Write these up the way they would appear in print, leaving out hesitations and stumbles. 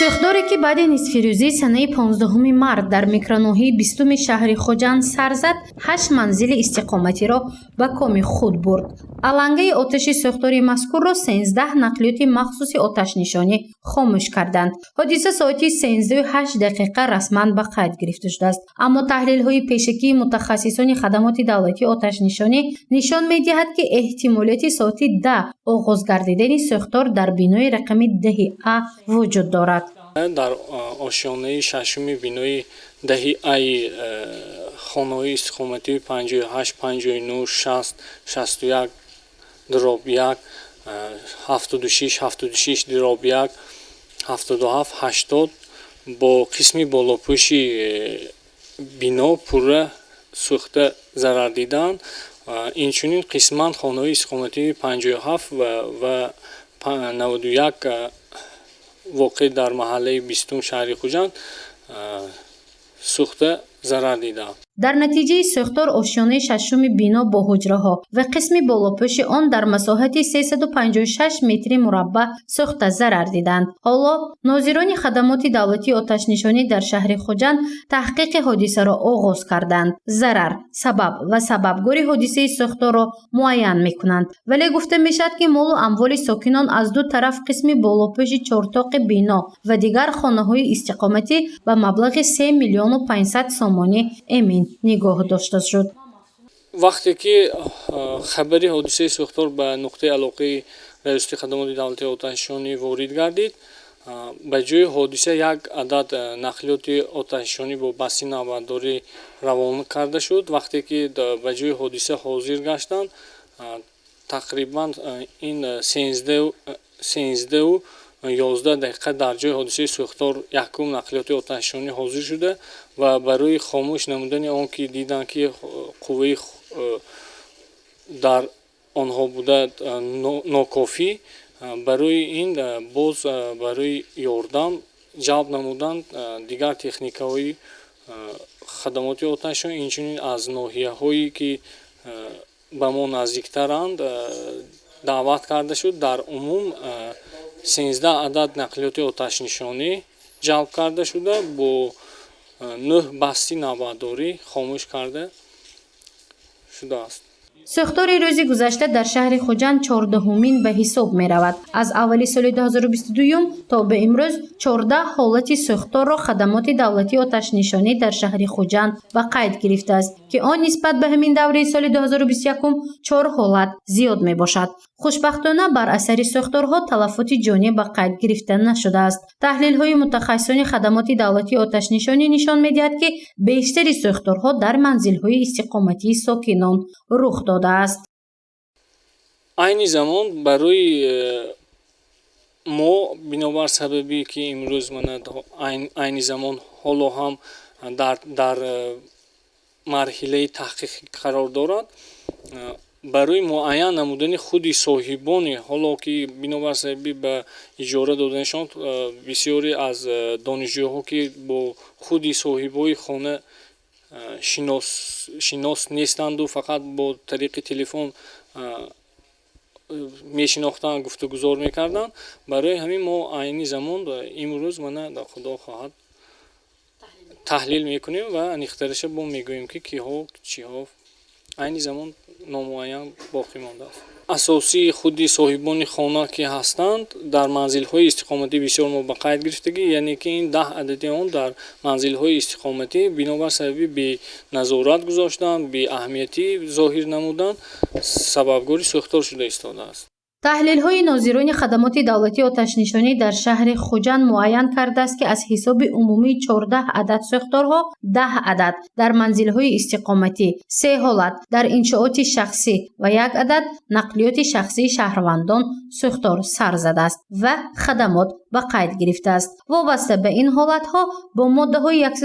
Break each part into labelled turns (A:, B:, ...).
A: سوختاری که بعد نصف روزی سنه 15 مارد در میکروناحیه 20 شهر خوجند سر زد 8 منزل استقامتی را به کام خود برد. علنگه آتش سوختاری مذکور را 13 نقلیات مخصوص آتش نشانی خاموش کردند. حادثه ساعت 13:08 رسما به قید گرفته شده است، اما تحلیل های پیشکی متخصصان خدمات دولتی آتش نشانی نشان می‌دهد که احتمالات ساعت 10 آغاز گردیدن سوختار در بینای رقم 10A وجود دارد.
B: در آشیانه ششم بینای 10A خانه‌های استقامتی 58 59 60 61 دراب 1 76 76 دراب 1 77 80 با قسمی بالاپوشی بینا پوره سوخته ضرر دیدن. اینچنین قسمان خانه‌های استقامتی 57 و 91 واقع در محله 20 شهر خوجند سوخته ضرر دیدند.
A: در نتیجه سوختار آشیانه ششم بینا با حجره ها و قسم بالاپوش آن در مساحت 356 متر مربع سوخته ضرر دیدند. حالا ناظران خدمات دولتی آتش نشانی در شهر خوجند تحقیق حادثه را آغاز کردند. ضرر، سبب و سببگار حادثه سوختار را معین میکنند، ولی گفته میشد که مال و اموال ساکنان از دو طرف قسم بالاپوش چهارتاق بینا و دیگر خانه های استقامتی به مبلغ 3,500,000 سامانی امین نگاه داشته شد.
B: وقتی که خبری حادثه سوختار به نقطه علاقه رئیس خدمات دولتی آتش نشانی وارد گردید، به جای حادثه یک عدد نقلیات آتش نشانی با بس نوبرداری روانه کرده شد. وقتی که به جای حادثه حاضر گشتند، تقریبا این 13 و 11 دقیقه در جای حادثه سوختار یکم نقلیات آتش نشانی حاضر شده و برای خاموش نمودن آن که دیدند که قوه در آنها بوده ناکافی، برای این باز برای یاردم جلب نمودند دیگر تکنیک‌های خدمات آتش نشانی. اینچنین از ناحیه‌هایی که به ما نزدیکترند دعوت کرده شد. در عموم 13 عدد نقلیات آتش نشانی جلب کرده شده با 9 بسته نوبرداری خاموش کرده شده است.
A: سوختار روز گذشته در شهر خوجند 14مین به حساب می رود. از اول سال 2022 تا به امروز 14 حالت سوختار را خدمات دولتی آتش نشانی در شهر خوجند به قید گرفته است که آن نسبت به همین دوره سال 2021 4 حالت زیاد می باشد. خوشبختانه بر اثر سوختارها تلفات جانی به قید گرفته نشده است. تحلیل های متخصصان خدمات دولتی آتش نشانی نشان می دهد که بیشتر سوختارها در منزل های استقامتی ساکنان رخ داده است.
B: عین زمان برای ما بنابر سببی که امروز من عین زمان حالا هم در مرحله تحقیق قرار دارد، برای معین نمودن خود صاحبان، حالا که بنابر سببی به اجاره دادنشان بسیاری از دانشجوها که با خود صاحبای خانه شناس نیستند و فقط با طریق تلفن میشناختند، گفتگوزار میکردند، برای همین ما عین زمان امروز من خدا خواهد تحلیل میکنیم و انیخترش با میگوییم که کیها چیها عین زمان نامعین باقی مانده است. اساسی خودی صاحبان خانه که هستند در منزل های استقامتی بسیار ما به قید گرفتگی، یعنی که این 10 عدد آن در منزل های استقامتی بنابر سببی به نظارت گذاشتن، به اهمیتی ظاهر نمودن سببگاری سوختار شده ایستاده است.
A: تحلیل های ناظران خدمات دولتی آتش نشانی در شهر خوجند معین کرده است که از حساب عمومی 14 عدد سوختارها 10 عدد در منزل های استقامتی، 3 حالت در انشاءات شخصی و 1 عدد نقلیات شخصی شهروندان سوختار سر زده است و خدمات به قید گرفته است. وابسته به این حالت ها با ماده های 192،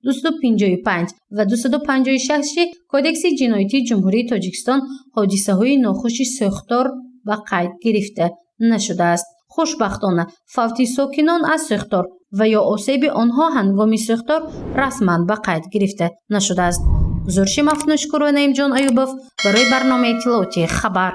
A: 255 و 256 کودکس جنایتی جمهوری تاجیکستان حادثه های ناخوش سوختار به قید گرفته نشده است. خوشبختانه فوت ساکنان از سوختار و یا آسیب آنها هنگام سوختار رسما به قید گرفته نشده است. گزارش مفنوش کرو نعیم جان ایوبوف برای برنامه اطلاعاتی خبر.